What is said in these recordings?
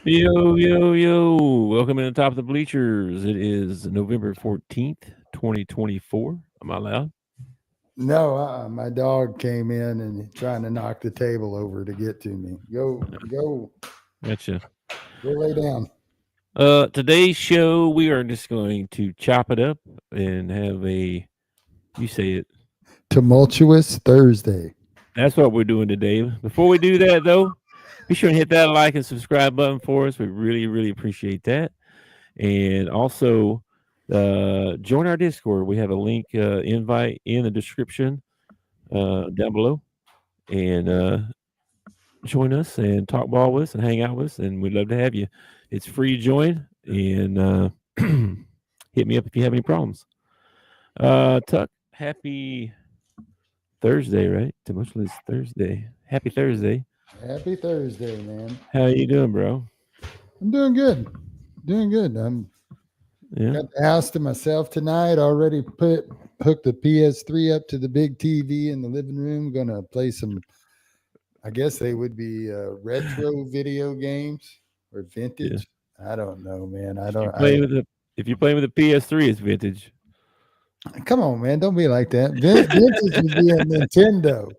Yo, yo, yo. Welcome to the top of the bleachers. It is November 14th, 2024. Am I loud? No, my dog came in and trying to knock the table over to get to me. Gotcha. Go lay down. Today's show, we are just going to chop it up and have you say it. Tumultuous Thursday. That's what we're doing today. Before we do that, though, be sure to hit that like and subscribe button for us. We really, really appreciate that. And also, join our Discord. We have a link, invite in the description down below. And join us and talk ball with us and hang out with us. And we'd love to have you. It's free to join. And hit me up if you have any problems. Tuck, happy Thursday, right? Tumultuous Thursday. Happy Thursday. Happy Thursday, man. How you doing, bro? I'm doing good. Doing good. I'm got the house to myself tonight. Already hooked the PS3 up to the big TV in the living room. Gonna play some. I guess they would be retro video games or vintage. Yeah. I don't know, man. If you're playing with the PS3, it's vintage. Come on, man. Don't be like that. Vintage would be a Nintendo.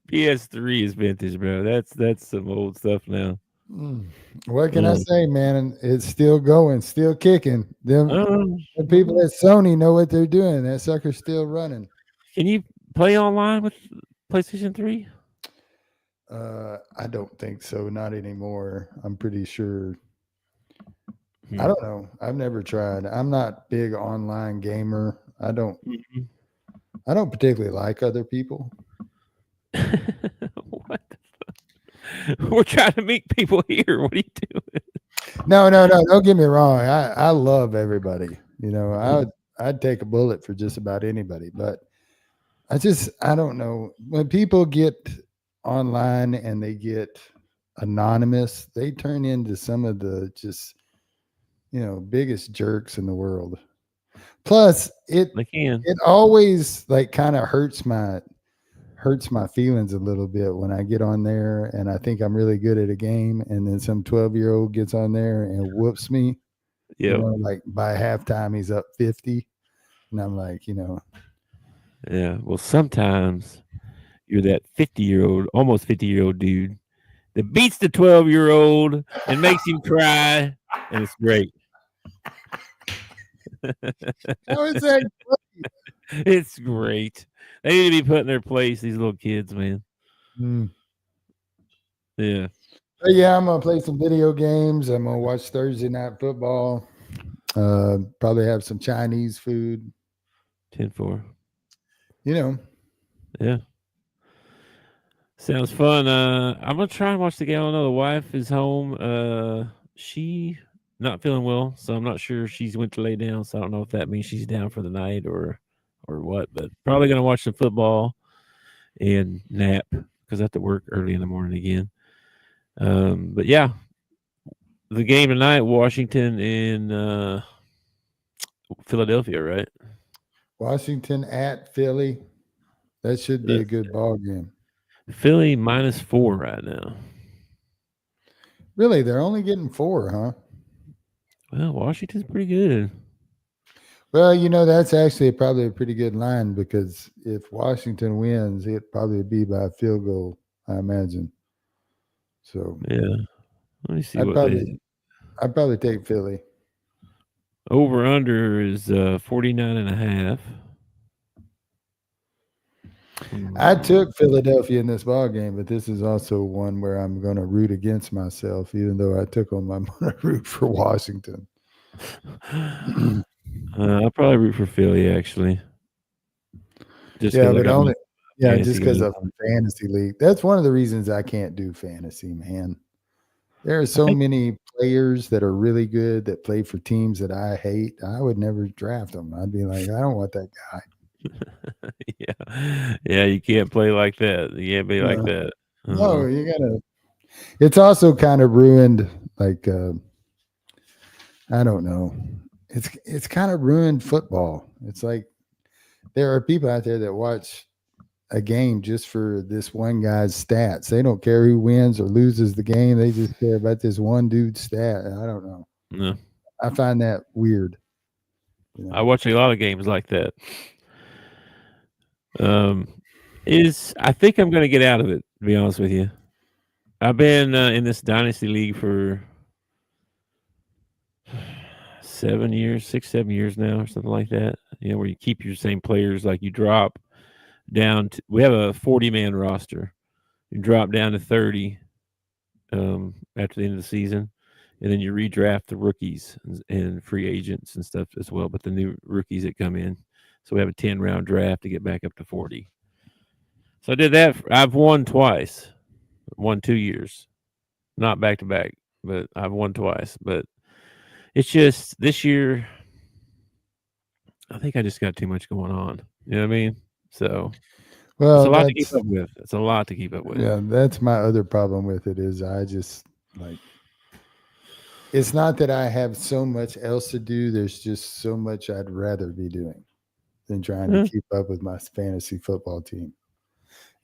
PS3 is vintage, bro. That's some old stuff now. What can I say, man? It's still going, still kicking. The people at Sony know what they're doing. That sucker's still running. Can you play online with PlayStation 3? I don't think so. Not anymore. I'm pretty sure. I don't know. I've never tried. I'm not big online gamer. I don't particularly like other people. What the fuck? We're trying to meet people here. What are you doing? No. Don't get me wrong. I love everybody. You know, I'd take a bullet for just about anybody. But I don't know. When people get online and they get anonymous, they turn into some of the just biggest jerks in the world. Plus, it always like kind of hurts my feelings a little bit when I get on there and I think I'm really good at a game, and then some 12-year-old gets on there and whoops me. Yeah, like by halftime he's up 50, and I'm like, Yeah, well, sometimes you're that 50-year-old, almost 50-year-old dude that beats the 12-year-old and makes him cry, and it's great. How is that great? It's great. They need to be put in their place, these little kids, man. Yeah. But yeah, I'm gonna play some video games. I'm gonna watch Thursday night football. Probably have some Chinese food. 10-4. Yeah. Sounds fun. I'm gonna try and watch the game. I don't know. The wife is home. She not feeling well, so I'm not sure she's went to lay down. So I don't know if that means she's down for the night or what. But probably gonna watch some football and nap because I have to work early in the morning again. But yeah, the game tonight, Washington in Philadelphia, right? Washington at Philly. That should be a good ball game. Philly -4 right now. Really, they're only getting 4, huh? Well, Washington's pretty good. Well, that's actually probably a pretty good line, because if Washington wins, it'd probably be by a field goal, I imagine. So yeah, let me see. I'd probably take Philly. Over under is 49.5. I took Philadelphia in this ball game, but this is also one where I'm going to root against myself. Even though I took them, I'm going to root for Washington. I'll probably root for Philly, actually. Just because of fantasy league. That's one of the reasons I can't do fantasy, man. There are so many players that are really good that play for teams that I hate. I would never draft them. I'd be like, I don't want that guy. Yeah, you can't play like that. You can't be like that. No, you gotta. It's also kind of ruined. Like, I don't know. It's kind of ruined football. It's like there are people out there that watch a game just for this one guy's stats. They don't care who wins or loses the game. They just care about this one dude's stat. I don't know. No, I find that weird. You I know? watch a lot of games like that. I think I'm going to get out of it. To be honest with you, I've been in this dynasty league for 6, 7 years now, or something like that. You know, where you keep your same players, like you drop down. We have a 40-man roster. You drop down to 30 after the end of the season, and then you redraft the rookies and free agents and stuff as well. But the new rookies that come in, so we have a 10-round draft to get back up to 40. So I did that. I've won twice. Won 2 years, not back to back, but I've won twice. But it's just this year, I think I just got too much going on. You know what I mean? So it's a Well, lot to keep up with. It's a lot to keep up with. yeah, that's my other problem with it is I just like it's not that I have so much else to do. There's just so much I'd rather be doing than trying to keep up with my fantasy football team.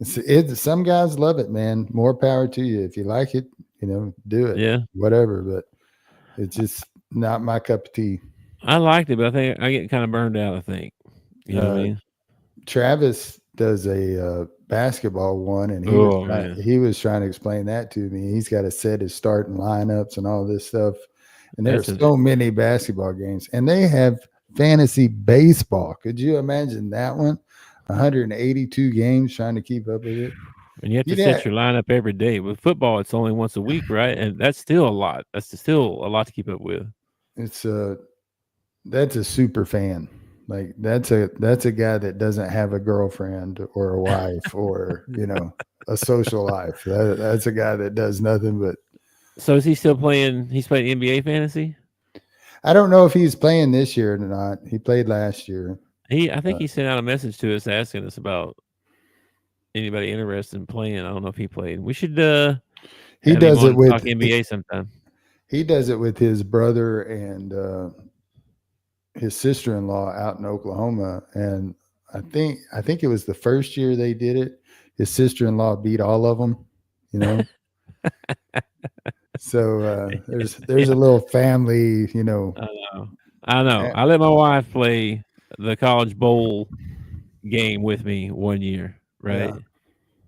Some guys love it, man. More power to you. If you like it, do it. Yeah. Whatever. But it's just not my cup of tea. I liked it, but I think I get kind of burned out, I think. You know what I mean? Travis does a basketball one, and he was trying to explain that to me. He's got to set his starting lineups and all this stuff. And there are so many basketball games. And they have fantasy baseball. Could you imagine that one? 182 games trying to keep up with it. And you have to set your lineup every day. With football, it's only once a week, right? And that's still a lot. That's still a lot to keep up with. That's a super fan. Like that's a guy that doesn't have a girlfriend or a wife or a social life. That's a guy that does nothing but. So is he still playing? He's playing NBA fantasy. I don't know if he's playing this year or not. He played last year. I think he sent out a message to us asking us about anybody interested in playing. I don't know if he played. We should. He does it with talk NBA sometime. He does it with his brother and his sister-in-law out in Oklahoma, and I think it was the first year they did it. His sister-in-law beat all of them. So there's a little family. I know. I let my wife play the college bowl game with me one year, right? Yeah.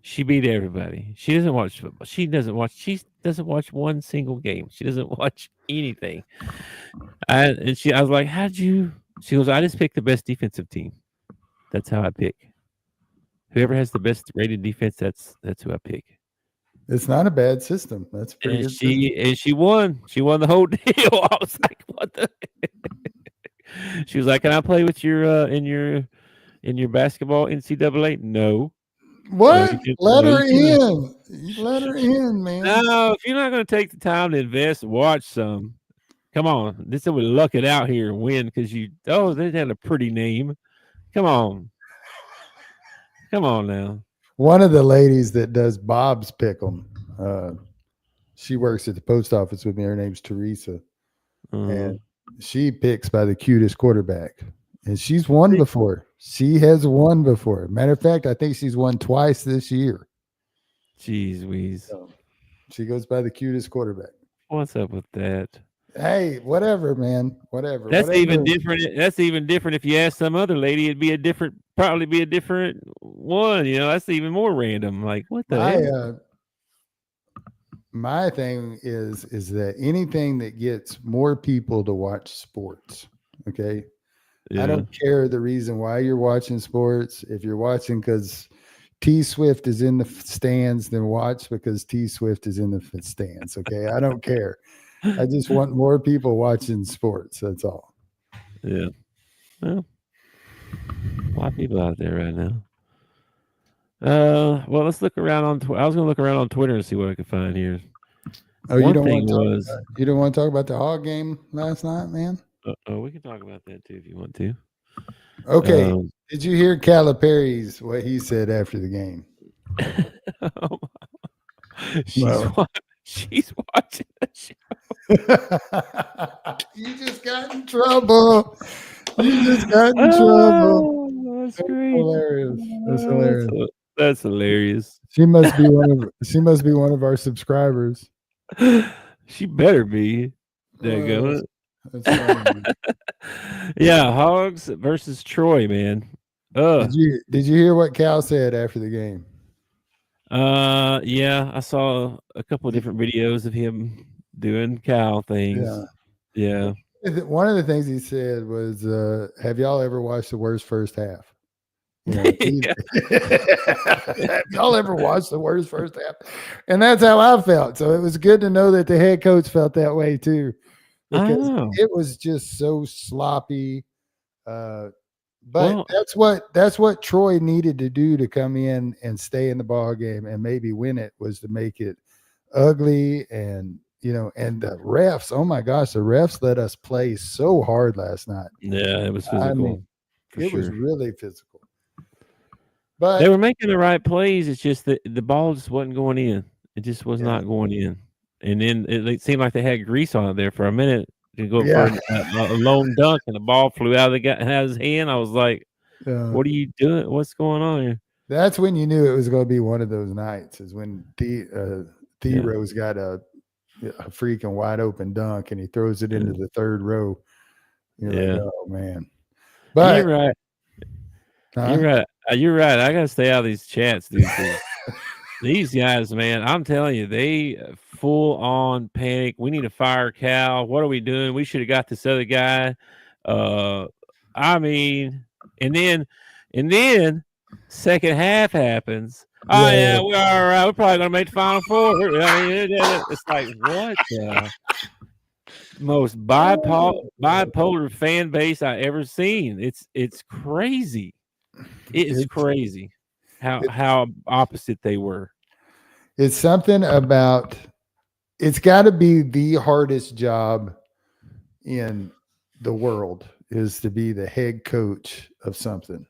She beat everybody. She doesn't watch football. She doesn't watch one single game. She doesn't watch anything. I was like, how'd you? She goes, I just pick the best defensive team. That's how I pick. Whoever has the best rated defense, that's who I pick. It's not a bad system. That's pretty good. And she won. She won the whole deal. I was like, what the? She was like, "Can I play with your in your basketball NCAA?" No. What? Let her in. Let her in, man. No, if you're not going to take the time to invest, watch some. Come on, this would luck it out here and win because they had a pretty name. Come on now. One of the ladies that does Bob's Pick'em, she works at the post office with me. Her name's Teresa, and she picks by the cutest quarterback, and she's won before. She has won before. Matter of fact, I think she's won twice this year. Jeez, Weeze. So she goes by the cutest quarterback. What's up with that? Hey, whatever, man. Whatever. That's even different. That's even different. If you ask some other lady, it'd probably be a different one. That's even more random. Like, what the heck? My thing is that anything that gets more people to watch sports, okay? Yeah. I don't care the reason why you're watching sports. If you're watching because T Swift is in the stands, then watch because T Swift is in the stands, okay? I don't care. I just want more people watching sports. That's all. Yeah. Well, a lot of people out there right now. Well, let's look around on. I was going to look around on Twitter and see what I could find here. Oh, you don't want to talk about the Hog game last night, man? We can talk about that too if you want to. Okay. Did you hear Calipari's what he said after the game? She's watching the show. You just got in trouble. You just got in trouble. That's great. Hilarious. That's hilarious. That's hilarious. She must be one of our subscribers. She better be. Oh, Daggone that's funny. Man. it. Yeah, Hogs versus Troy, man. Did you hear what Cal said after the game? Yeah, I saw a couple of different videos of him doing cow things. Yeah. Yeah. One of the things he said was, "Have y'all ever watched the worst first half?" You know, Yeah. have y'all ever watched the worst first half? And that's how I felt. So it was good to know that the head coach felt that way too, I because know. it was just so sloppy. But Well, that's what Troy needed to do to come in and stay in the ball game and maybe win it, was to make it ugly. And and the refs, oh my gosh, the refs let us play so hard last night. yeah, it was I physical mean, for it was sure. really physical. They But were making the right plays. It's just that the ball just wasn't going in. It just was yeah, not going in. And then it seemed like they had grease on it there for a minute to go for yeah, a lone dunk, and the ball flew out of out of his hand. I was like, uh, "What are you doing? What's going on here?" that's when you knew it was going to be one of those nights. Is when Yeah, Rose got a freaking wide open dunk and he throws it into yeah, the third row. You're like, yeah. oh man. You're But right. You're huh? right. You're right. I gotta stay out of these chats, dude, because these guys, man, I'm telling you, they full on panic. We need to fire Cal. What are we doing? We should have got this other guy. Uh, I mean, and then, and then, second half happens. Oh Yeah, yeah, we're all right. We're probably gonna make the final four. I mean, it's like what the most bipolar fan base I ever seen. It's crazy. It is it's crazy it, how opposite they were. it's something about, it's got to be the hardest job in the world, is to be the head coach of something,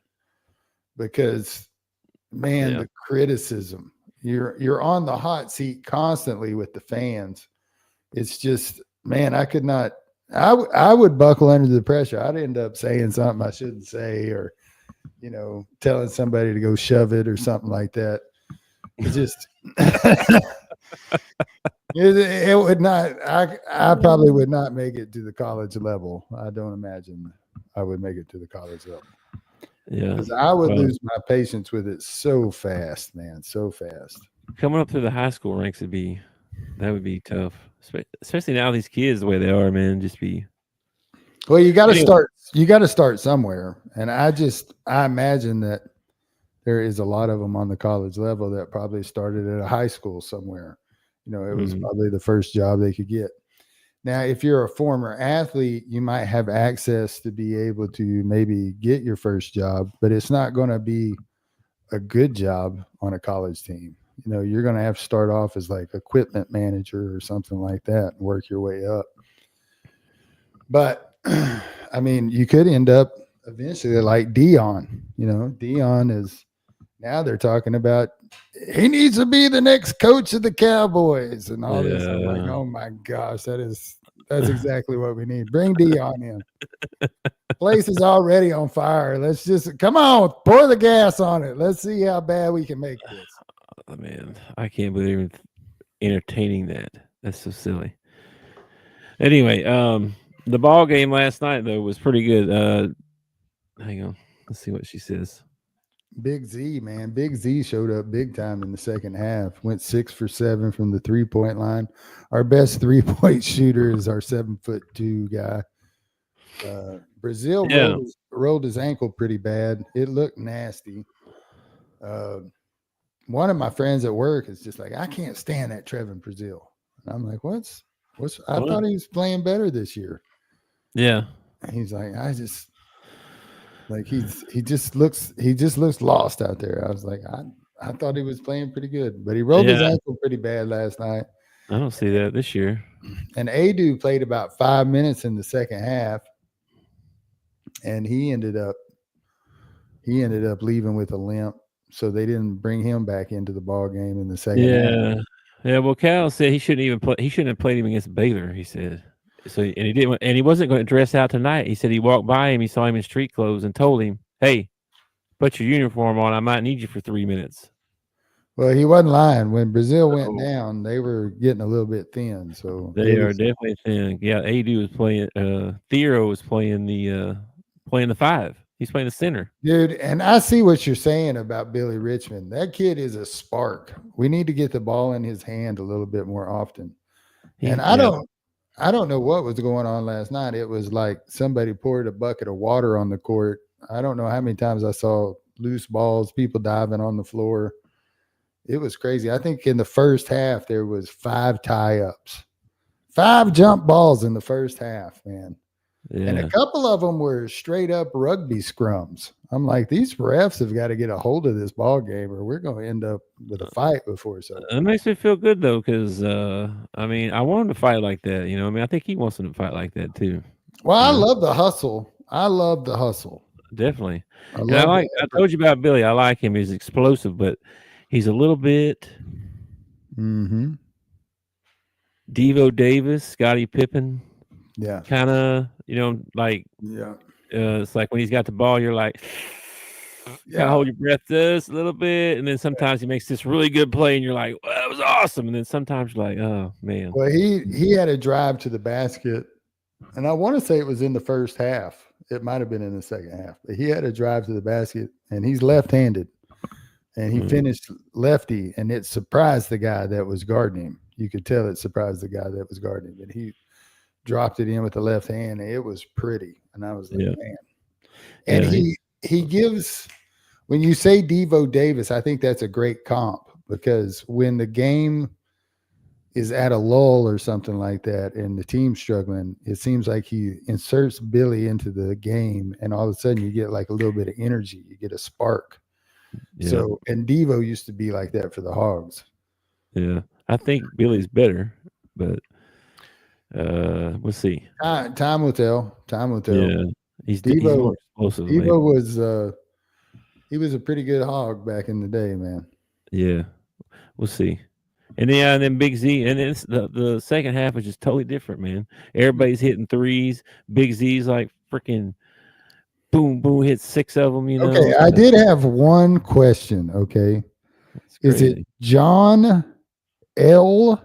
because man, Yeah. the criticism, you're on the hot seat constantly with the fans. It's just, man, I could not. I would buckle under the pressure. I'd end up saying something I shouldn't say, or telling somebody to go shove it or something like that. It just it would not. I probably would not make it to the college level. I don't imagine I would make it to the college level, Yeah. because I would Well, lose my patience with it so fast, man, so fast. coming up through the high school ranks would be tough, especially now these kids the way they are, man. Just be Well, you got to anyway. start. You got to start somewhere, and I imagine that there is a lot of them on the college level that probably started at a high school somewhere. It was Mhm. probably the first job they could get. Now, if you're a former athlete, you might have access to be able to maybe get your first job, but it's not going to be a good job on a college team. You're going to have to start off as like equipment manager or something like that and work your way up. But I mean, you could end up eventually like Dion. Dion is, now they're talking about he needs to be the next coach of the Cowboys and all this. I'm like, Yeah. oh my gosh, that's exactly what we need. Bring Dion in. Place is already on fire. Let's just come on, pour the gas on it. Let's see how bad we can make this. Oh, man, I can't believe they're even entertaining that. That's so silly. Anyway, the ball game last night though was pretty good. Hang on, let's see what she says. Big Z, man. Big Z showed up big time in the second half. Went 6 for 7 from the 3-point line. Our best 3-point shooter is our 7'2" guy. Brazil Yeah. rolled his ankle pretty bad. It looked nasty. One of my friends at work is just like, I can't stand that Trevin Brazil. And I'm like, what's? I What? thought he was playing better this year. Yeah. And he's like, I just like he just looks lost out there. I was like, I thought he was playing pretty good, but he rolled his Yeah. ankle pretty bad last night. I don't see that this year. And Adu played about 5 minutes in the second half, and he ended up leaving with a limp. So they didn't bring him back into the ball game in the second half. Yeah. Yeah. Well, Cal said he shouldn't even play. He shouldn't have played him against Baylor. He said so, and he didn't. And he wasn't going to dress out tonight. He said he walked by him. He saw him in street clothes and told him, "Hey, put your uniform on. I might need you for 3 minutes." Well, he wasn't lying. When Brazil went So down, they were getting a little bit thin. So they it are was, definitely thin. Yeah, AD was playing. Theo was playing the five. He's playing the center. dude. And I see what you're saying about Billy Richmond. That kid is a spark. We need to get the ball in his hand a little bit more often. And He yeah I don't know what was going on last night. It was like somebody poured a bucket of water on the court. I don't know how many times I saw loose balls, people diving on the floor. It was crazy. I think in the first half there was 5 tie-ups. 5 jump balls in the first half, man. And a yeah. couple of them were straight up rugby scrums. I'm like, these refs have got to get a hold of this ball game, or we're going to end up with a fight before it's over. It makes me feel good though, because I mean, I want him to fight like that. I mean, I think he wants him to fight like that too. Well, You I know, love the hustle. I love the hustle. definitely. I And love the I effort. told you about Billy. I like him. He's explosive, but he's a little bit Mm-hmm. Devo Davis, Scottie Pippen, Yeah. kind of. Like Yeah. it's like when he's got the ball, you're like, kind of Yeah. hold your breath just a little bit, and then sometimes he makes this really good play, and you're like, well, that was awesome. And then sometimes you're like, oh man, Well, he had a drive to the basket, and I want to say it was in the first half. It might have been in the second half, but he had a drive to the basket, and he's left-handed, and he mm, finished lefty, and it surprised the guy that was guarding him. You could tell it surprised the guy that was guarding him, and he dropped it in with the left hand, and it was pretty. And I was like, yeah, man. And yeah, he gives when you say Devo Davis, I think that's a great comp because when the game is at a lull or something like that and the team's struggling, it seems like he inserts Billy into the game and all of a sudden you get like a little bit of energy, you get a spark. yeah, So and Devo used to be like that for the Hogs. yeah. I think Billy's better, but we'll see. Time will tell. Time will tell. Yeah, he's more Devo explosive, maybe. Devo was he was a pretty good hog back in the day, man. Yeah, we'll see. And then Big Z, and then the second half was just totally different, man. Everybody's hitting threes. Big Z's like freaking boom, boom, hit 6 of them. Okay, I did have one question. Okay, It's is it crazy. John L.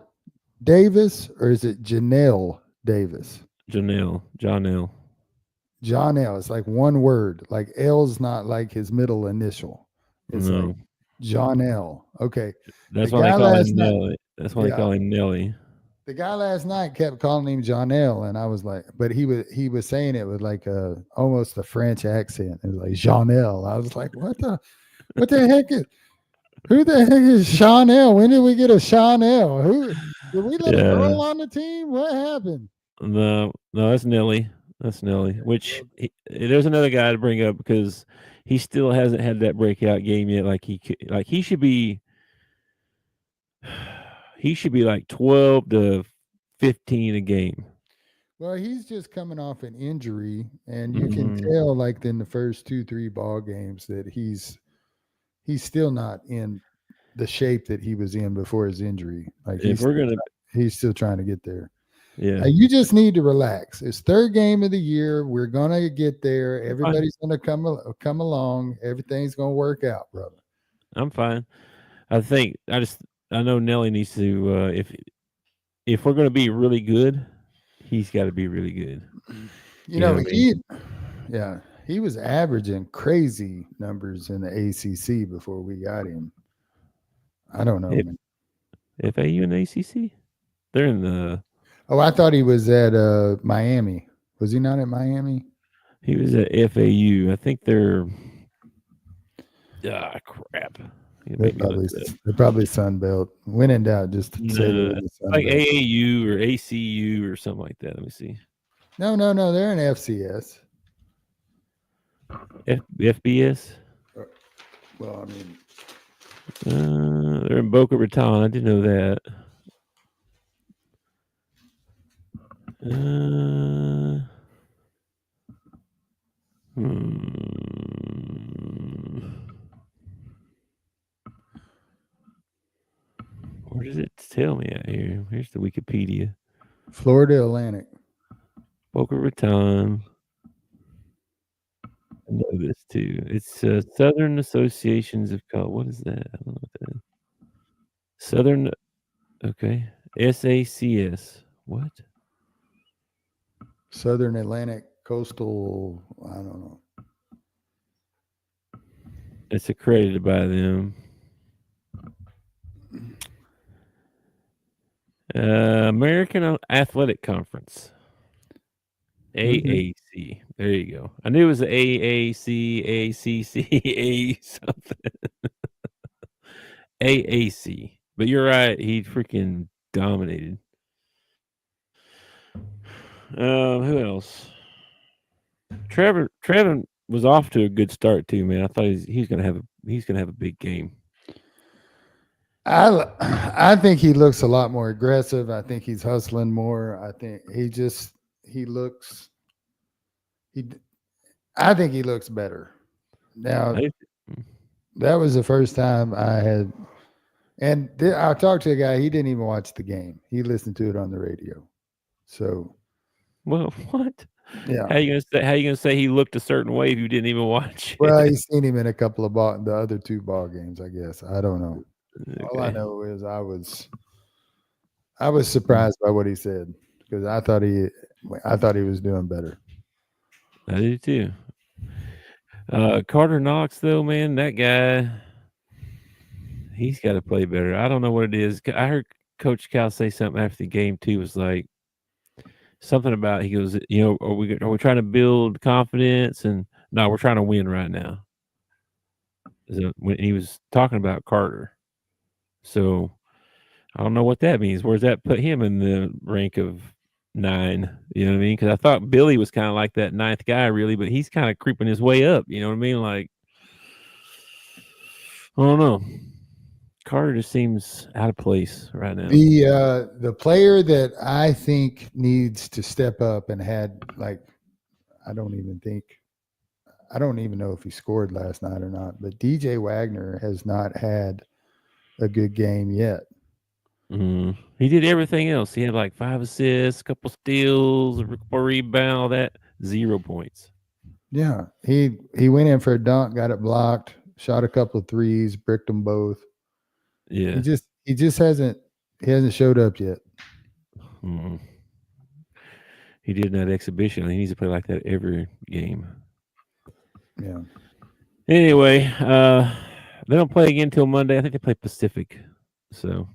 Davis or is it Janelle Davis? John L. John L. It's like one word. Like L's not like his middle initial. It's like No, John L. Okay, the that's why they guy call him last night. Nelly. That's why they Yeah, call him Nelly. the guy last night kept calling him John L. And I was like, but he was saying it with like a almost a French accent. It was like Jean L. I was like, what the heck is who the heck is Chanel? When did we get a Chanel? Who did we let a Yeah, girl on the team? What happened? no, no, that's Nelly. That's Nelly. Which there's another guy to bring up because he still hasn't had that breakout game yet. Like he should be. He should be like 12 to 15 a game. Well, he's just coming off an injury, and you can Mhm. tell like in the first 2, 3 ball games that he's still not in the shape that he was in before his injury. Like If we're gonna, he's still trying to get there. yeah, You just need to relax. It's third game of the year. We're gonna get there. I'm fine. Everybody's gonna come along. Everything's gonna work out, brother. I'm fine. I know Nelly needs to. If we're gonna be really good, he's got to be really good. You You know know, what I mean? yeah, he was averaging crazy numbers in the ACC before we got him. I don't know, If man. FAU and ACC, they're in the. Oh, I thought he was at Miami. Was he not at Miami? He was at FAU. I think they're. Ah, crap. You They're made me look probably it up. they're probably Sun Belt. When in doubt, just say they're No, in the it's Sun like Belt. AAU or ACU or something like that. Let me see. No, no, no. They're in FCS. FBS. Well, I mean, They're in Boca Raton. I didn't know that. Uh, hmm. Where does it tell me at here? Here's the Wikipedia. Florida Atlantic. Boca Raton. I know this too. It's Southern Associations of College. What is that? I don't know what that is. Southern. Okay. SACS. What? Southern Atlantic Coastal. I don't know. It's accredited by them. American Athletic Conference. AAC. There you go. I knew it was the AAC, ACC, something. AAC. But you're right. He freaking dominated. Who else? Trevin was off to a good start too, man. I thought he's gonna have a big game. I think he looks a lot more aggressive. I think he's hustling more. I think he looks he. I think he looks better now. I, That was the first time I had, and I talked to a guy. He didn't even watch the game. He listened to it on the radio. So, well, what? yeah. How you gonna say he looked a certain way if you didn't even watch Well, it? he's seen him in a couple of the other two ball games. I guess I don't know. All I Okay. know is I was surprised by what he said because I thought he was doing better. I do too. Carter Knox, though, man, that guy, he's got to play better. I don't know what it is. I heard Coach Cal say something after the game too. Was like something about he goes, are we trying to build confidence? And no, we're trying to win right now. So when he was talking about Carter, so I don't know what that means. Where's that put him in the rank of 9? You know what I mean? Because I thought Billy was kind of like that 9th guy, really, but he's kind of creeping his way up. You know what I mean? Like, I don't know. Carter just seems out of place right now. The player that I think needs to step up and had I don't even know if he scored last night or not, but DJ Wagner has not had a good game yet. He did everything else. He had like 5 assists, a couple steals, a couple rebound, all that. 0 points. Yeah, he went in for a dunk, got it blocked, shot a couple of threes, bricked them both. Yeah. He just hasn't showed up yet. Mm. He did in that exhibition. He needs to play like that every game. Yeah. Anyway, they don't play again until Monday. I think they play Pacific. So,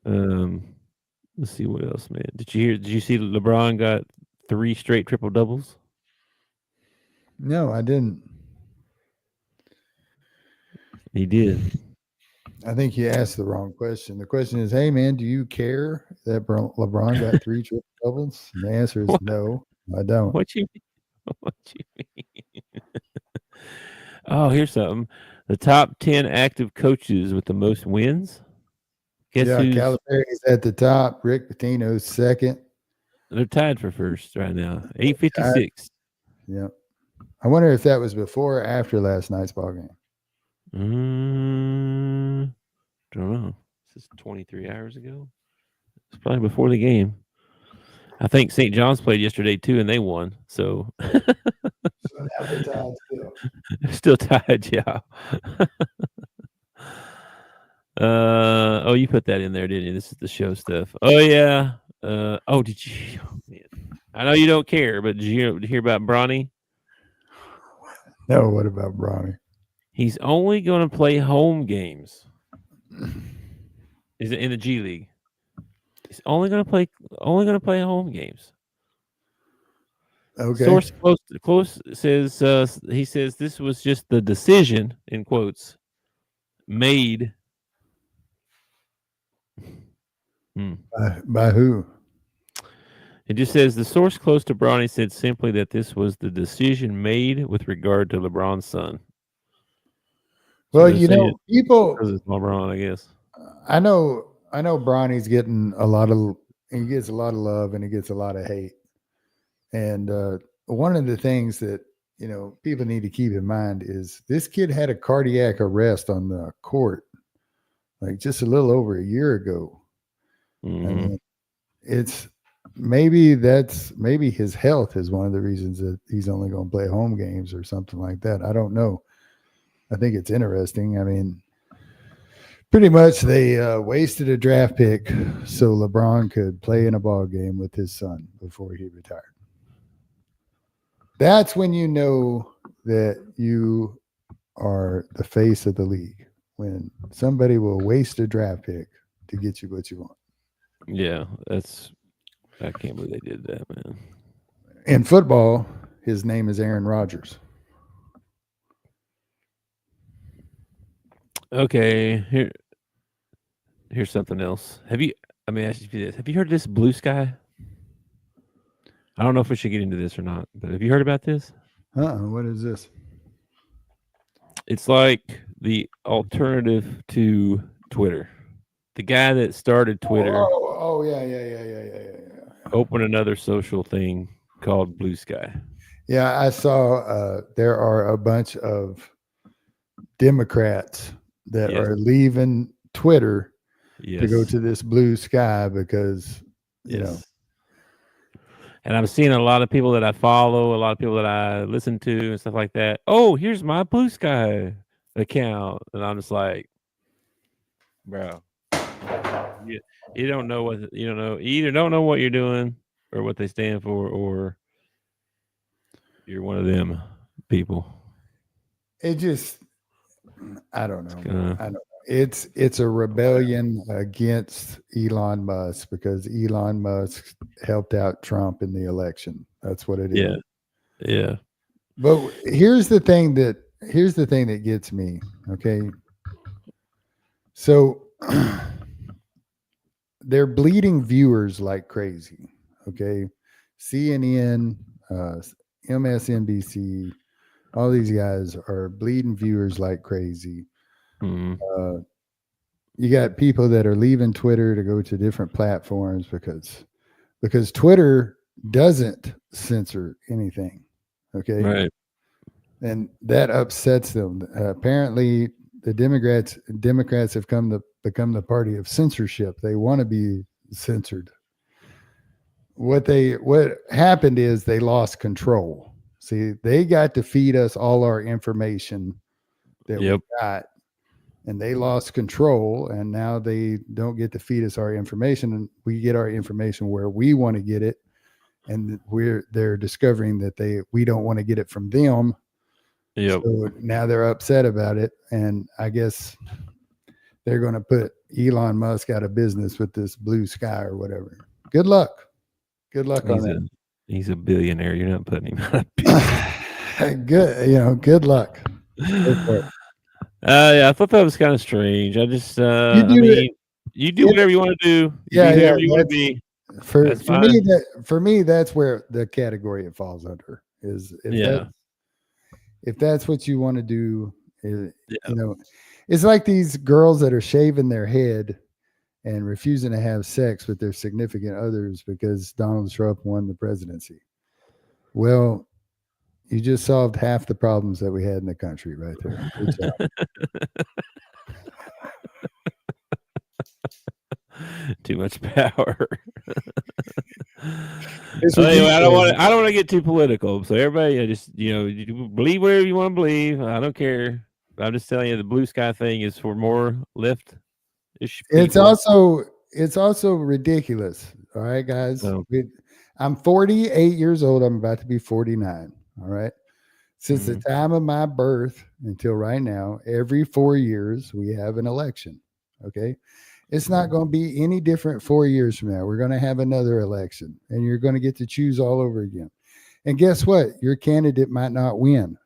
let's see what else, man. Did you see LeBron got 3 straight triple doubles? No, I didn't. He did. I think you asked the wrong question. The question is, hey man, do you care that LeBron got 3 triple doubles? And the answer is What? no, I don't. What you mean? What you mean? Oh, here's something. The top 10 active coaches with the most wins. Guess Yeah, who's Calipari's at the top. Rick Pitino's second. they're tied for first right now. 856. Yeah. I wonder if that was before or after last night's ball game. Don't know. This is 23 hours ago. It's probably before the game. I think St. John's played yesterday too, and they won. So So now they're tied still. still tied, yeah. You put that in there, didn't you? This is the show stuff. Oh yeah. Did you? Oh, man. I know you don't care, but did you hear about Bronny? No, what about Bronny? He's only going to play home games. Is it in the G League? He's only going to play home games. Okay. Source close says he says this was just the decision in quotes made. By who? It just says the source close to Bronny said simply that this was the decision made with regard to LeBron's son. Well, people. Because it's LeBron, I guess. I know Bronny's getting he gets a lot of love and he gets a lot of hate. And one of the things that people need to keep in mind is this kid had a cardiac arrest on the court like just a little over a year ago. Mm-hmm. I mean, it's maybe his health is one of the reasons that he's only going to play home games or something like that. I don't know. I think it's interesting. I mean, pretty much they wasted a draft pick so LeBron could play in a ball game with his son before he retired. That's when you know that you are the face of the league. When somebody will waste a draft pick to get you what you want. Yeah, I can't believe they did that, man. In football, his name is Aaron Rodgers. Okay, here's something else. I mean, ask you this. Have you heard of this blue sky? I don't know if we should get into this or not, but have you heard about this? What is this? It's like the alternative to Twitter. The guy that started Twitter Yeah. opened another social thing called Blue Sky. Yeah, I saw there are a bunch of Democrats that are leaving Twitter to go to this blue sky because, you know. And I'm seeing a lot of people that I follow, a lot of people that I listen to and stuff like that. Oh, here's my Blue Sky account. And I'm just like, bro, you don't know what, you don't know, you either don't know what you're doing or what they stand for, or you're one of them people. It just, I don't know. I don't know. It's a rebellion against Elon Musk because Elon Musk helped out Trump in the election. That's what it is. Yeah. But here's the thing that gets me. Okay. So they're bleeding viewers like crazy. Okay. CNN, MSNBC, all these guys are bleeding viewers like crazy. Mm-hmm. You got people that are leaving Twitter to go to different platforms because Twitter doesn't censor anything. Okay. Right. And that upsets them. Apparently the Democrats have become the party of censorship. They want to be censored. What happened is they lost control. See, they got to feed us all our information that we got, and they lost control, and now they don't get to feed us our information, and we get our information where we want to get it, and they're discovering that we don't want to get it from them. Yep. So now they're upset about it, and I guess they're going to put Elon Musk out of business with this blue sky or whatever. Good luck on that. He's a billionaire. You're not putting him out of business. Good luck. Yeah, I thought that was kind of strange. I just, you do whatever you want to do. You be whoever you want to be. For me, that's where the category it falls under is if that's what you want to do. It's like these girls that are shaving their head and refusing to have sex with their significant others because Donald Trump won the presidency. Well, you just solved half the problems that we had in the country right there. Good job. Too much power. Anyway, I don't want to get too political. So everybody, just you believe whatever you want to believe. I don't care. I'm just telling you, the blue sky thing is for more left. It's also ridiculous. All right, guys. I'm 48 years old. I'm about to be 49. All right. Since the time of my birth until right now, every 4 years we have an election. Okay. It's not going to be any different 4 years from now. We're going to have another election, and you're going to get to choose all over again. And guess what? Your candidate might not win.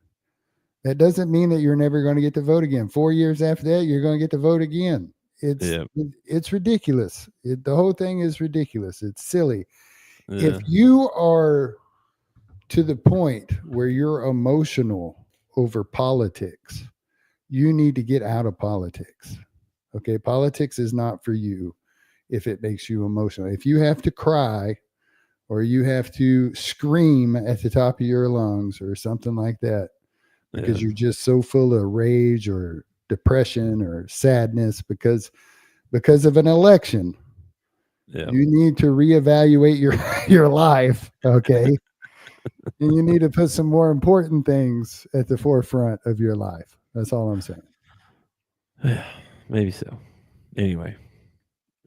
That doesn't mean that you're never going to get to vote again. 4 years after that, you're going to get to vote again. It's ridiculous. The whole thing is ridiculous. It's silly. Yeah. If you are to the point where you're emotional over politics, you need to get out of politics. Okay, politics is not for you if it makes you emotional. If you have to cry or you have to scream at the top of your lungs or something like that because you're just so full of rage or depression or sadness because of an election, you need to reevaluate your life, okay? And you need to put some more important things at the forefront of your life, That's all I'm saying. Maybe so. Anyway,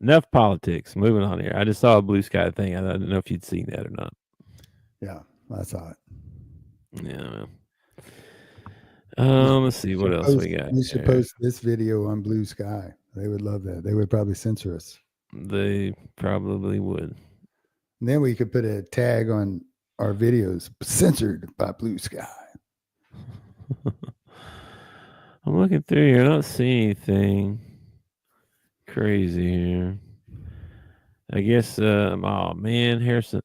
enough politics. Moving on here. I just saw a blue sky thing. I don't know if you'd seen that or not. Yeah, I saw it. Yeah. You Let's see what should else post, we got you should here. post this video on Blue Sky. They would love that. They would probably censor us. They probably would. And then we could put a tag on our videos censored by Blue Sky. I'm looking through here. I don't see anything crazy here. I guess. Oh man, Harrison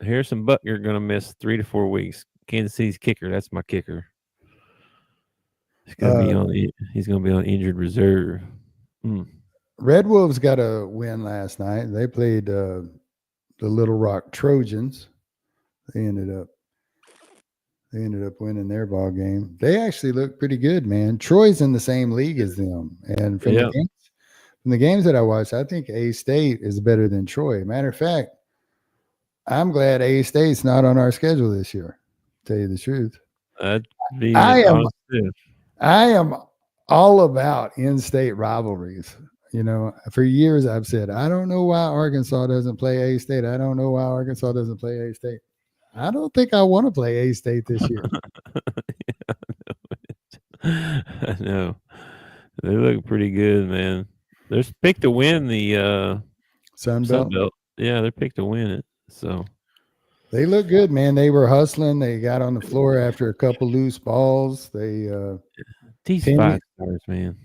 Butker gonna miss 3 to 4 weeks. Kansas City's kicker. That's my kicker. He's gonna be Uh, on. He's gonna be on injured reserve. Red Wolves got a win last night. They played the Little Rock Trojans. They ended up winning their ball game. They actually look pretty good, man. Troy's in the same league as them, and from the games that I watched, I think A State is better than Troy. Matter of fact, I'm glad A State's not on our schedule this year. To tell you the truth, That'd be I am honest too. I am all about in-state rivalries. You know, for years I've said I don't know why Arkansas doesn't play A State. I don't know why Arkansas doesn't play A State. I don't think I want to play A State this year. I know. They look pretty good, man. They're picked to win the Sun Sun Belt. Belt. Yeah, they're picked to win it. So They look good, man. They were hustling. They got on the floor after a couple loose balls. They these Pinion, 5 stars, man.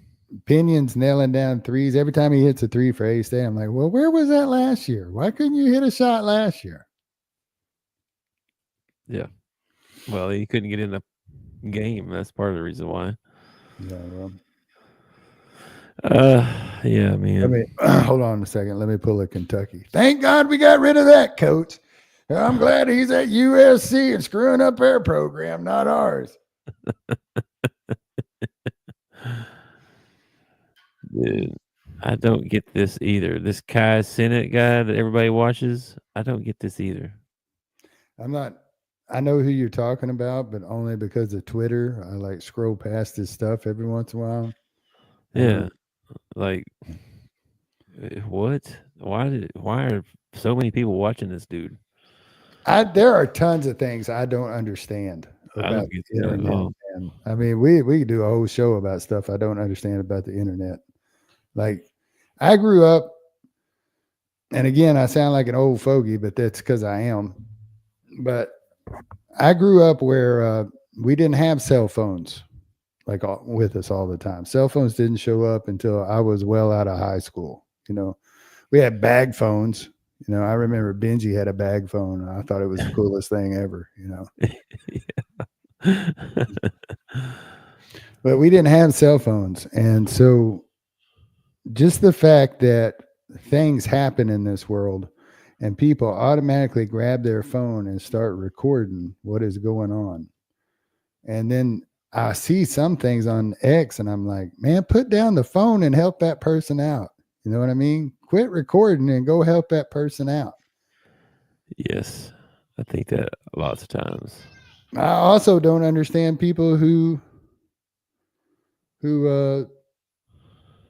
Pinion's nailing down threes. Every time he hits a three for A State, I'm like, well, where was that last year? Why couldn't you hit a shot last year? Yeah. Well, he couldn't get in the game. That's part of the reason why. Yeah, well. Yeah, man. Hold on a second. Let me pull a Kentucky. Thank God we got rid of that coach. I'm glad he's at USC and screwing up their program, not ours. Dude, I don't get this either. This Kai Senate guy that everybody watches, I don't get this either. I know who you're talking about, but only because of Twitter. I like scroll past his stuff every once in a while. Yeah. Like what? Why are so many people watching this dude? There are tons of things I don't understand I about don't get the that at internet. all. And I mean, we could do a whole show about stuff I don't understand about the internet. Like, I grew up, and again, I sound like an old fogey, but that's because I am. But I grew up where we didn't have cell phones like with us all the time. Cell phones didn't show up until I was well out of high school. You know, we had bag phones. You know, I remember Benji had a bag phone. I thought it was the coolest thing ever, you know. But we didn't have cell phones. And so just the fact that things happen in this world and people automatically grab their phone and start recording what is going on. And then I see some things on X and I'm like, man, put down the phone and help that person out. You know what I mean? Quit recording and go help that person out. Yes. I think that lots of times. I also don't understand people who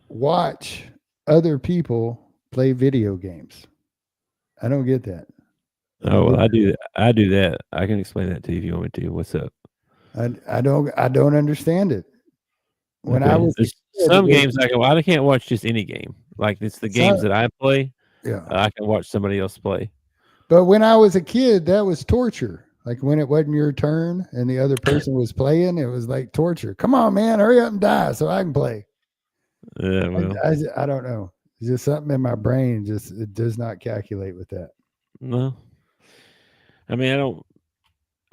watch other people play video games. I don't get that. Oh, well, I do that. I can explain that to you if you want me to. What's up? I don't understand it. When I was some games I can't watch just any game. Like it's the games that I play. Yeah. I can watch somebody else play. But when I was a kid, that was torture. Like when it wasn't your turn and the other person was playing, it was like torture. Come on, man, hurry up and die so I can play. Yeah, well, I don't know. It's just something in my brain. It does not calculate with that. No, I mean I don't.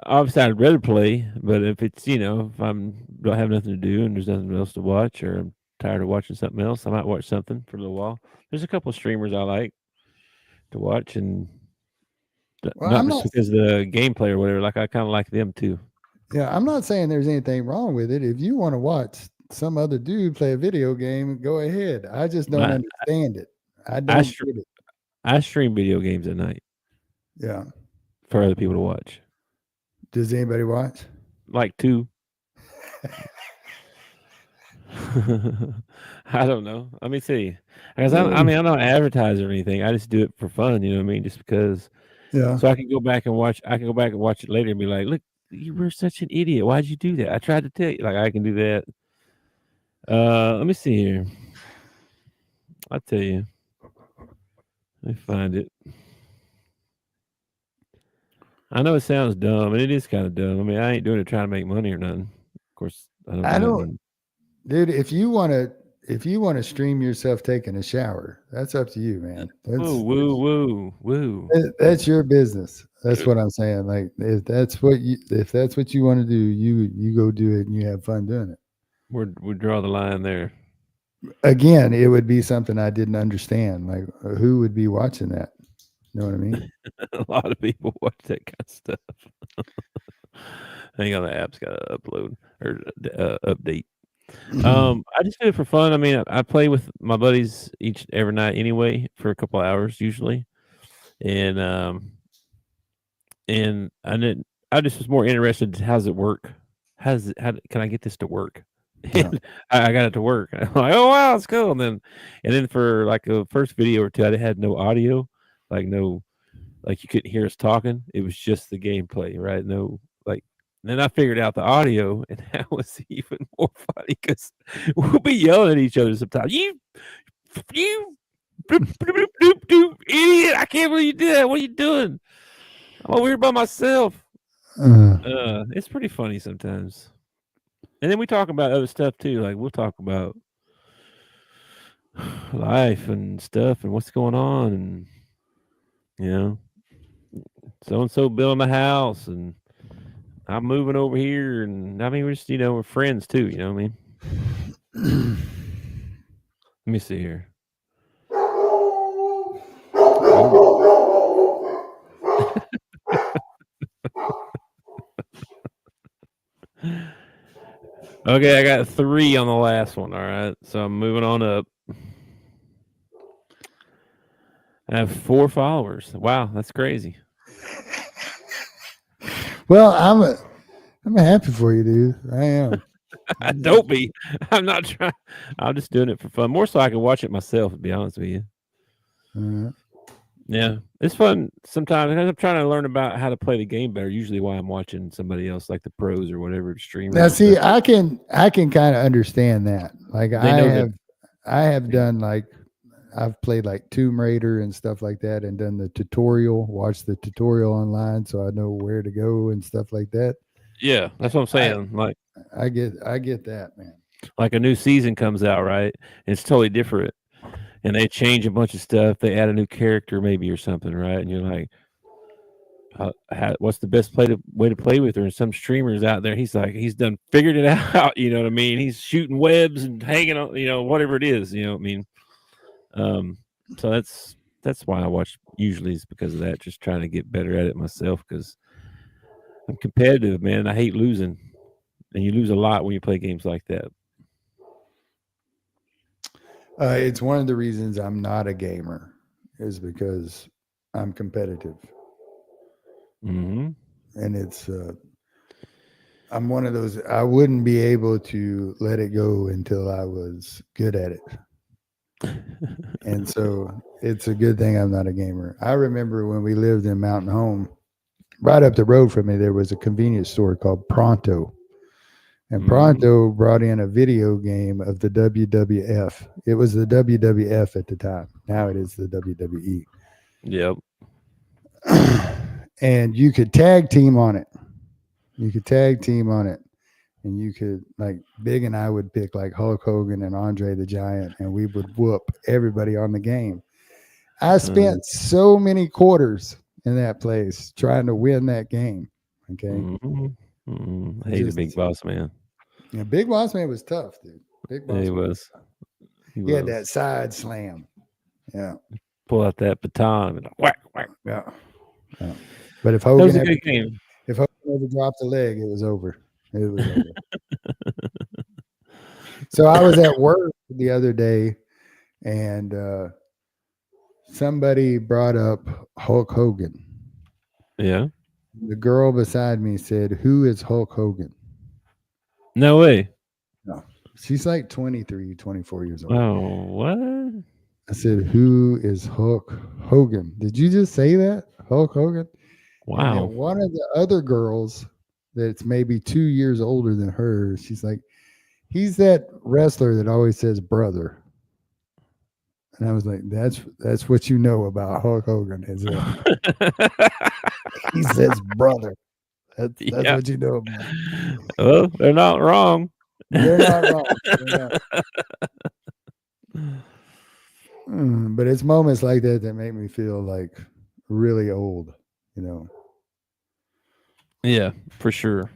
Obviously, I'd rather play, but if it's if don't have nothing to do and there's nothing else to watch, or I'm tired of watching something else, I might watch something for a little while. There's a couple of streamers I like to watch, and not just because of the gameplay or whatever. Like I kind of like them too. Yeah, I'm not saying there's anything wrong with it. If you want to watch some other dude play a video game, go ahead. I just don't understand it. I don't get it. I stream video games at night. Yeah. For other people to watch. Does anybody watch? Like 2. I don't know. Let me see. Because I mean, I'm not an advertiser or anything. I just do it for fun. You know what I mean? Just because, Yeah. so I can go back and watch. I can go back and watch it later and be like, "Look, you were such an idiot. Why'd you do that? I tried to tell you." Like I can do that. Let me see here. I'll tell you. Let me find it. I know it sounds dumb, and it is kind of dumb. I mean, I ain't doing it trying to make money or nothing. Of course, I don't do I don't, nothing. dude. If you want to stream yourself taking a shower, that's up to you, man. Woo, woo, woo, woo. That's your business. That's what I'm saying. Like if that's what you want to do, you go do it and you have fun doing it. We draw the line there. Again, it would be something I didn't understand. Like who would be watching that? You know what I mean? A lot of people watch that kind of stuff. Hang on, the app's got to upload or update. I just do it for fun. I mean, I play with my buddies every night anyway for a couple of hours usually, and I didn't. I just was more interested. How does it work? How can I get this to work? Yeah. And I got it to work. I'm like, oh wow, it's cool. And then for like a first video or two, I had no audio, like no, like you couldn't hear us talking. It was just the gameplay, right? No, like. And then I figured out the audio, and that was even more funny because we'll be yelling at each other sometimes. You, doop, doop, doop, doop, idiot! I can't believe you did that. What are you doing? I'm over here by myself. Uh, It's pretty funny sometimes. And then we talk about other stuff too. Like we'll talk about life and stuff and what's going on, and you know, so and so building a house, and I'm moving over here, and I mean we're just we're friends too. You know what I mean? Let me see here. Okay, I got 3 on the last one. All right, so I'm moving on up. I have 4 followers. Wow, that's crazy. well, I'm happy for you, dude. I am. Don't be. I'm not trying. I'm just doing it for fun. More so I can watch it myself. To be honest with you. Uh, Yeah, it's fun sometimes. I'm trying to learn about how to play the game better. Usually, why I'm watching somebody else, like the pros or whatever, streamers. now, And see, stuff. I can kind of understand that. Like They know that. I have done like I've played like Tomb Raider and stuff like that, and done the tutorial, watched the tutorial online, so I know where to go and stuff like that. Yeah, that's what I'm I saying. I get that, man. Like a new season comes out, right? And it's totally different, and they change a bunch of stuff. They add a new character, maybe or something, right? And you're like, what's the best way to play with her? And some streamers out there, he's like, he's done figured it out. You know what I mean? He's shooting webs and hanging on, whatever it is. You know what I mean? Um, so that's why I watch usually is because of that. Just trying to get better at it myself because I'm competitive, man. I hate losing, and you lose a lot when you play games like that. It's one of the reasons I'm not a gamer is because I'm competitive, Mm-hmm. and I'm one of those. I wouldn't be able to let it go until I was good at it, and so it's a good thing I'm not a gamer. I remember when we lived in Mountain Home, right up the road from me, there was a convenience store called Pronto. And Pronto brought in a video game of the WWF. It was the WWF at the time. Now it is the WWE. Yep. And you could tag team on it. You could tag team on it. And you could, like, Big and I would pick like Hulk Hogan and Andre the Giant, and we would whoop everybody on the game. I spent so many quarters in that place trying to win that game. Okay. I hated Big Boss Man. Yeah, Big Boss Man was tough, dude. Big Boss He Man was. He had that side slam. Yeah. Pull out that baton and whack, whack. Yeah. Yeah. But if That was Hogan a ever, good game. if Hogan ever dropped a leg, it was over. It was over. So I was at work the other day, and somebody brought up Hulk Hogan. Yeah. The girl beside me said, "Who is Hulk Hogan?" No way. No. She's like 23, 24 years old. Oh, what? I said, "Who is Hulk Hogan?" Did you just say that? Hulk Hogan? And then Wow. one of the other girls that's maybe 2 years older than her, she's like, "He's that wrestler that always says brother." And I was like, "That's what you know about Hulk Hogan is that he says brother. That's Yeah. what you know about." Well, they're not wrong. They're not wrong. They're not. But it's moments like that that make me feel like really old, you know. Yeah, for sure.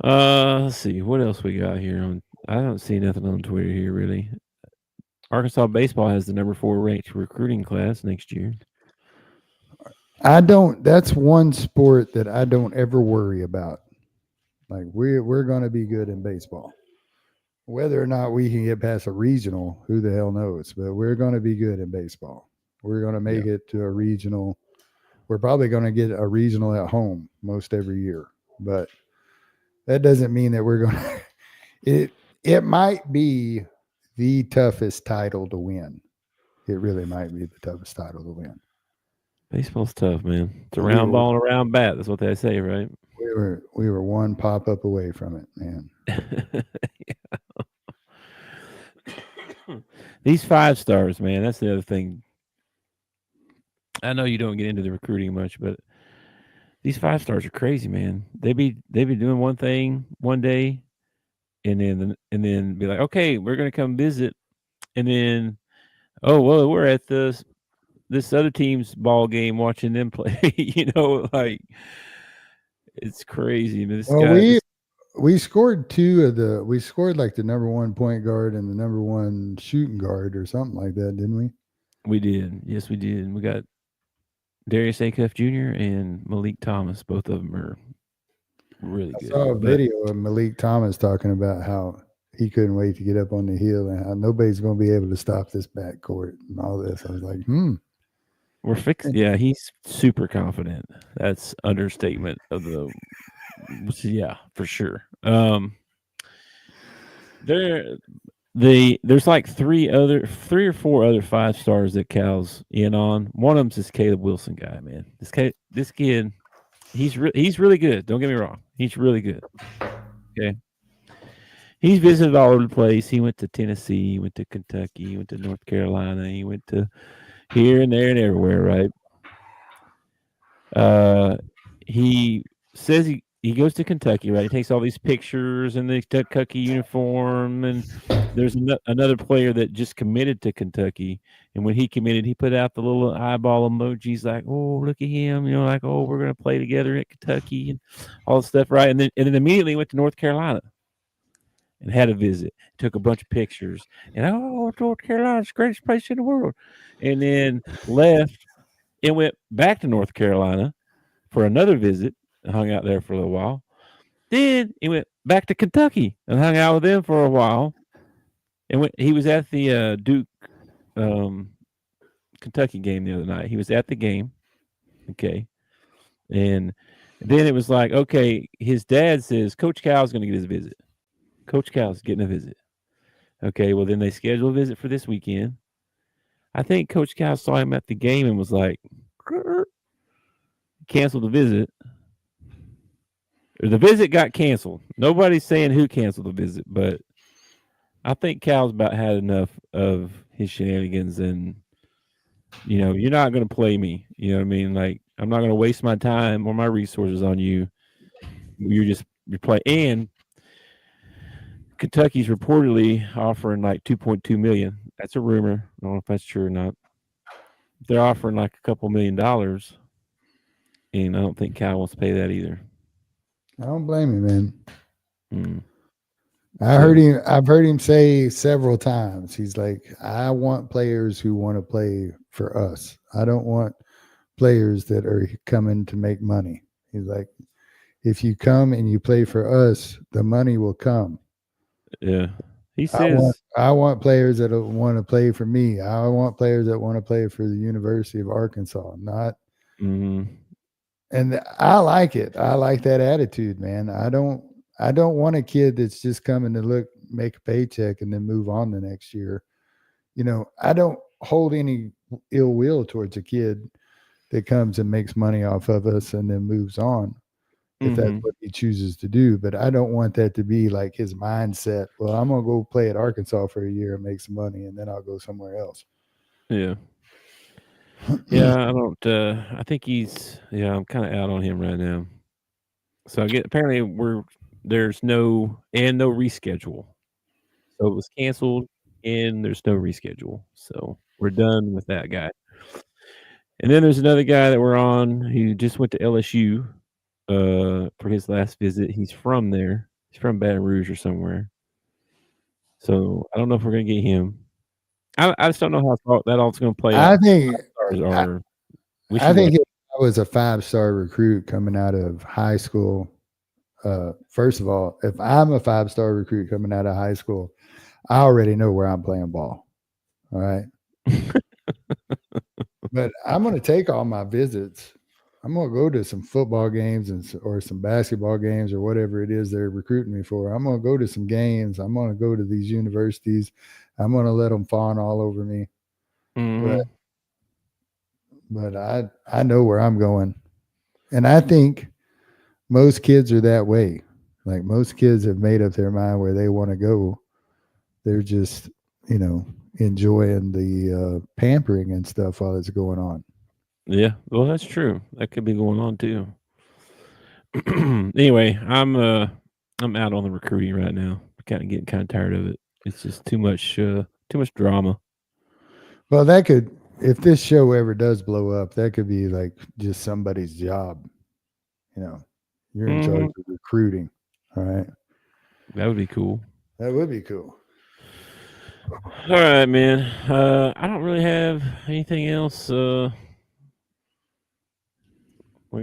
Let's see what else we got here on. I don't see nothing on Twitter here really. Arkansas baseball has the number 4 ranked recruiting class next year. I don't. That's one sport that I don't ever worry about. Like we're going to be good in baseball. Whether or not we can get past a regional, who the hell knows? But we're going to be good in baseball. We're going to Yeah. make it to a regional. We're probably going to get a regional at home most every year. But that doesn't mean that we're going to. It might be the toughest title to win. It really might be the toughest title to win. Baseball's tough, man. It's a We round were ball and a round bat. That's what they say, right? we were one pop up away from it, man. These 5 stars, man. That's the other thing. I know you don't get into the recruiting much, but these 5 stars are crazy, man. They be doing one thing one day, and then be like, okay, we're gonna come visit, and then oh well, we're at this other team's ball game watching them play. Like it's crazy. Man, this Well, guy, this we scored two of the we scored like the number one point guard and the number one shooting guard or something like that, didn't we? we did. Yes, we did. We got Darius Acuff Jr. and Malik Thomas. Both of them are really I good. saw a But video of Malik Thomas talking about how he couldn't wait to get up on the hill and how nobody's going to be able to stop this backcourt and all this. I was like, we're fixed. Yeah, he's super confident. That's understatement of the. Yeah, for sure. There, there's like three or four other 5 stars that Cal's in on. One of them's this Caleb Wilson guy, man. This kid, he's really good. Don't get me wrong, he's really good. Okay, he's visited all over the place. He went to Tennessee, he went to Kentucky, he went to North Carolina, he went to here and there and everywhere. Right? He says he goes to Kentucky, right? He takes all these pictures in the Kentucky uniform, and there's another player that just committed to Kentucky, and when he committed, he put out the little eyeball emojis, like, "Oh, look at him," like, "Oh, we're gonna play together at Kentucky," and all this stuff, right? And then immediately went to North Carolina and had a visit, took a bunch of pictures, and North Carolina's the greatest place in the world, and then left and went back to North Carolina for another visit and hung out there for a little while. Then he went back to Kentucky and hung out with them for a while. And he was at the Duke Kentucky game the other night. He was at the game. Okay. And then it was like, okay, his dad says Coach Cal's going to get his visit. Coach Cal's getting a visit. Okay. Well, then they scheduled a visit for this weekend. I think Coach Cal saw him at the game and was like, canceled the visit. The visit got canceled. Nobody's saying who canceled the visit, but I think Cal's about had enough of his shenanigans, and you're not going to play me. You know what I mean? Like, I'm not going to waste my time or my resources on you. You're playing. And Kentucky's reportedly offering like $2.2 million. That's a rumor. I don't know if that's true or not. They're offering like a couple $1 million, and I don't think Cal wants to pay that either. I don't blame you, man. Mm. I've heard him say several times. He's like, I want players who want to play for us. I don't want players that are coming to make money. He's like, if you come and you play for us, the money will come. Yeah. He says I want players that want to play for me. I want players that want to play for the University of Arkansas, not. Mm-hmm. And I like it. I like that attitude, man. I don't I don't want a kid that's just coming to make a paycheck and then move on the next year. I don't hold any ill will towards a kid that comes and makes money off of us and then moves on if that's Mm-hmm. what he chooses to do. But I don't want that to be like his mindset. Well, I'm going to go play at Arkansas for a year and make some money and then I'll go somewhere else. Yeah. Yeah, I don't. I think he's. Yeah, I'm kind of out on him right now. So I get apparently there's no reschedule. So it was canceled and there's no reschedule. So we're done with that guy. And then there's another guy that we're on who just went to LSU for his last visit. He's from there. He's from Baton Rouge or somewhere. So I don't know if we're gonna get him. I just don't know how that all's gonna play out. I think Stars I, are I wishy-washy. think if I was a 5-star recruit coming out of high school, first of all, if I'm a 5-star recruit coming out of high school, I already know where I'm playing ball. All right. But I'm going to take all my visits. I'm going to go to some football games or some basketball games or whatever it is they're recruiting me for. I'm going to go to some games. I'm going to go to these universities. I'm going to let them fawn all over me. But Mhm. I know where I'm going. And I think most kids are that way. Like most kids have made up their mind where they want to go. They're just, enjoying the pampering and stuff while it's going on. Yeah, well, that's true. That could be going on too. Anyway, I'm out on the recruiting right now. Kind of getting kind of tired of it. It's just too much drama. Well, that could, if this show ever does blow up, that could be like just somebody's job. You know, you're in charge Mhm. of recruiting. All right. That would be cool. That would be cool. All right, man. I don't really have anything else. We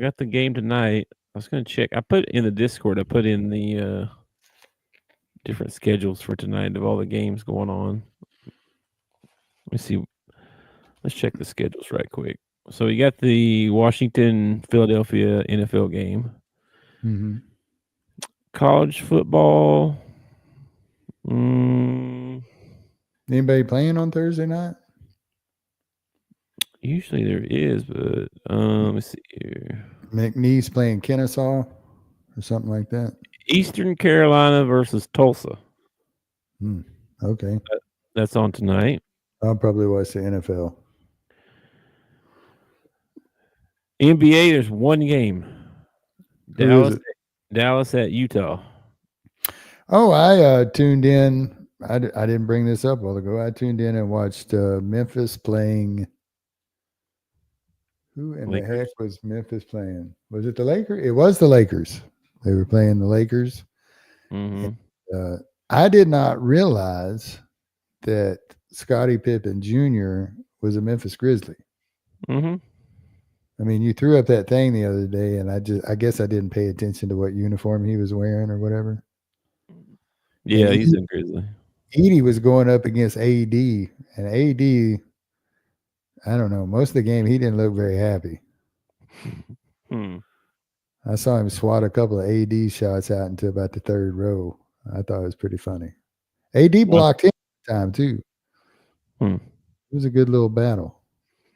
got the game tonight. I was gonna check. I put in the Discord. I put in the different schedules for tonight of all the games going on. Let me see. Let's check the schedules right quick. So you got the Washington Philadelphia NFL game. Mm-hmm. College football. Mm, Anybody playing on Thursday night? usually there is, but let's see here. McNeese playing Kennesaw or something like that. Eastern Carolina versus Tulsa. Okay. That's on tonight. I'll probably watch the NFL. NBA, there's one game. Who is Dallas, it? Dallas at Utah. Oh, I tuned in. I didn't bring this up a while ago. I tuned in and watched Memphis playing. Who in the Lakers. heck was Memphis playing? Was it the Lakers? It was the Lakers. They were playing the Lakers. Mm-hmm. Uh, I did not realize that Scottie Pippen Jr. was a Memphis Grizzly. Mm-hmm. I mean, you threw up that thing the other day, and I guess I didn't pay attention to what uniform he was wearing or whatever. And Yeah, he's in Grizzly. Edie was going up against AD, and AD, I don't know, most of the game he didn't look very happy. Hmm. I saw him swat a couple of AD shots out into about the third row. I thought it was pretty funny. AD Well, blocked him time too. hmm. It was a good little battle.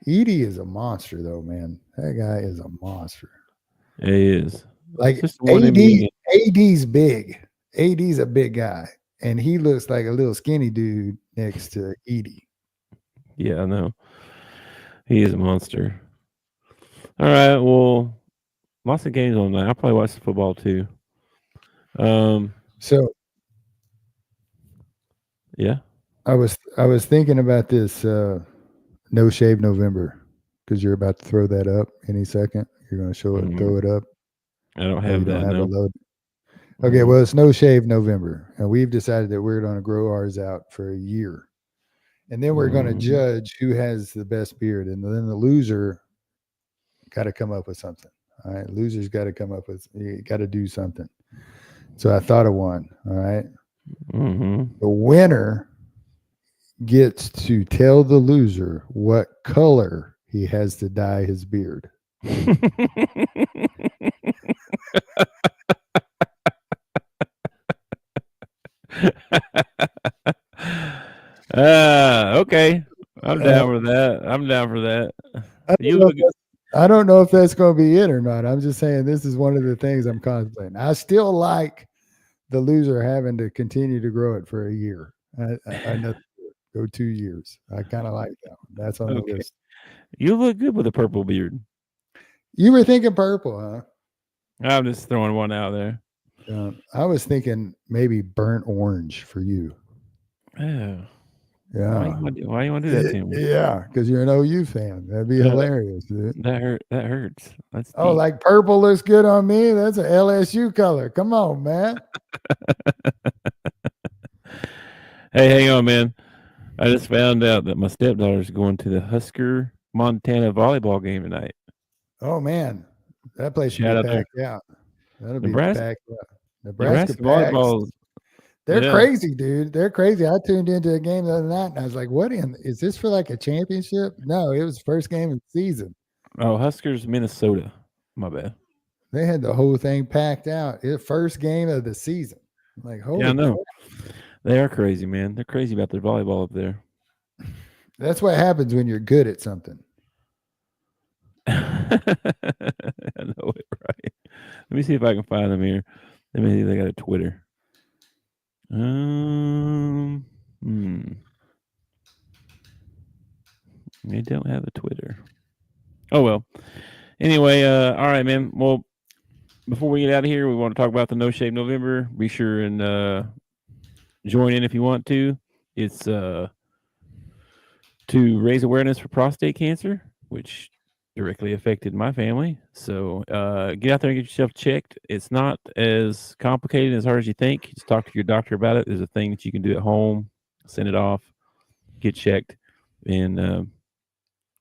Edie is a monster though, man. That guy is a monster. He is. It's Like just one NBA game. AD's big. AD's a big guy, and he looks like a little skinny dude next to Edie. Yeah, I know. He is a monster. All right. Well, lots of games on that. I'll probably watch the football too. So Yeah. I was thinking about this No Shave November because you're about to throw that up any second. You're going to show it, throw Mhm. it up. I don't Oh, you have don't that, have it no. loaded. Okay, Mhm. well, it's No Shave November, and we've decided that we're going to grow ours out for a year, and then we're going to Mhm. judge who has the best beard, and then the loser got to come up with something. All right, losers got to come up with, you got to do something. So I thought of one. All right, Mhm. the winner gets to tell the loser what color he has to dye his beard. Okay. I'm down for that. I'm down for that. I don't You know look. I don't know if that's going to be it or not. I'm just saying this is one of the things I'm contemplating. I still like the loser having to continue to grow it for a year. I know go 2 years. I kind of like that one. That's on the Okay. list. You look good with a purple beard. You were thinking purple, huh? I'm just throwing one out there. I was thinking maybe burnt orange for you. Oh, Yeah. why you want to do that to me? Yeah, because you're an OU fan. That'd be hilarious, dude. That hurts. That's Oh, deep. like purple looks good on me? That's an LSU color. Come on, man. Hey, hang on, man. I just found out that my stepdaughter's going to the Husker Montana volleyball game tonight. Oh, man. That place should Shout be out there. packed out. That'll be Nebraska, packed out. Nebraska Packs. volleyball. They're Yeah. crazy, dude. They're crazy. I tuned into a game the other night and I was like, is this for like a championship? No, it was the first game of the season. Oh, Huskers, Minnesota. My bad. They had the whole thing packed out. It first game of the season. I'm like, holy Yeah, I know. crap. They are crazy, man. They're crazy about their volleyball up there. That's what happens when you're good at something. I know it, right? Let me see if I can find them here. Let me see if they got a Twitter. They don't have a Twitter. Oh well. Anyway, all right, man. Well, before we get out of here, we want to talk about the No Shave November. Be sure and join in if you want to. It's to raise awareness for prostate cancer, which directly affected my family. So get out there and get yourself checked. It's not as complicated as hard as you think. Just talk to your doctor about it. There's a thing that you can do at home. Send it off, get checked, and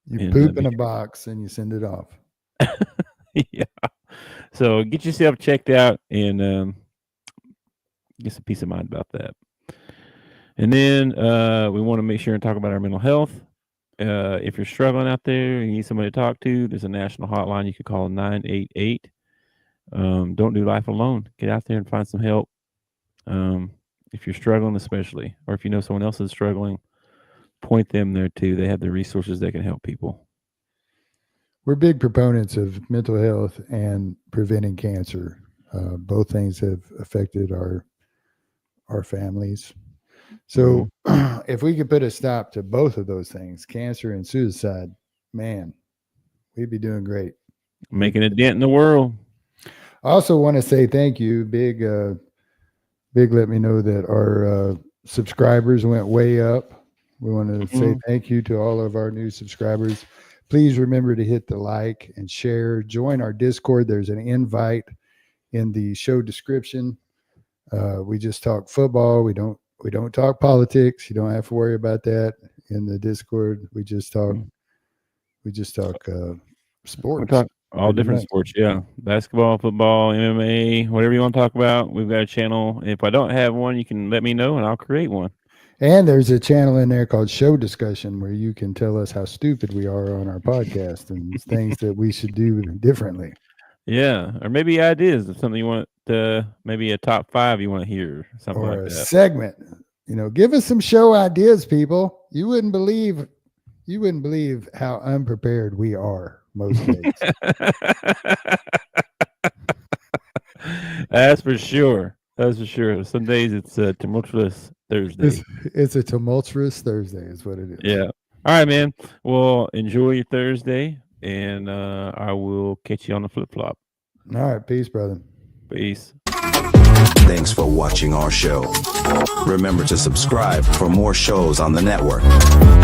you poop in a box and you send it off. yeah. So get yourself checked out and get some peace of mind about that. And then we want to make sure and talk about our mental health. If you're struggling out there, you need somebody to talk to, there's a national hotline you can call 988. Don't do life alone. Get out there and find some help. If you're struggling, especially, or if you know someone else is struggling, point them there too. They have the resources that can help people. We're big proponents of mental health and preventing cancer. Both things have affected our families. So if we could put a stop to both of those things, cancer and suicide, man, we'd be doing great. Making a dent in the world. I also want to say thank you. Big let me know that our subscribers went way up. We want to say thank you to all of our new subscribers. Please remember to hit the like and share. Join our Discord. There's an invite in the show description. We just talk football. We don't talk politics. You don't have to worry about that in the Discord. We just talk sports. We talk all different sports, yeah. Basketball, football, MMA, whatever you want to talk about. We've got a channel. If I don't have one, you can let me know and I'll create one. And there's a channel in there called Show Discussion where you can tell us how stupid we are on our podcast and things that we should do differently. Yeah, or maybe ideas of something you want to, maybe a top 5 you want to hear, something or like a that. Segment. Give us some show ideas, people. You wouldn't believe how unprepared we are most days. That's for sure. That's for sure. Some days it's a tumultuous Thursday. It's a tumultuous Thursday is what it is. Yeah. All right, man. Well, enjoy your Thursday, and I will catch you on the flip-flop. All right. Peace, brother. Peace. Thanks for watching our show. Remember to subscribe for more shows on the network.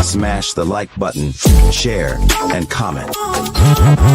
Smash the like button, share, and comment.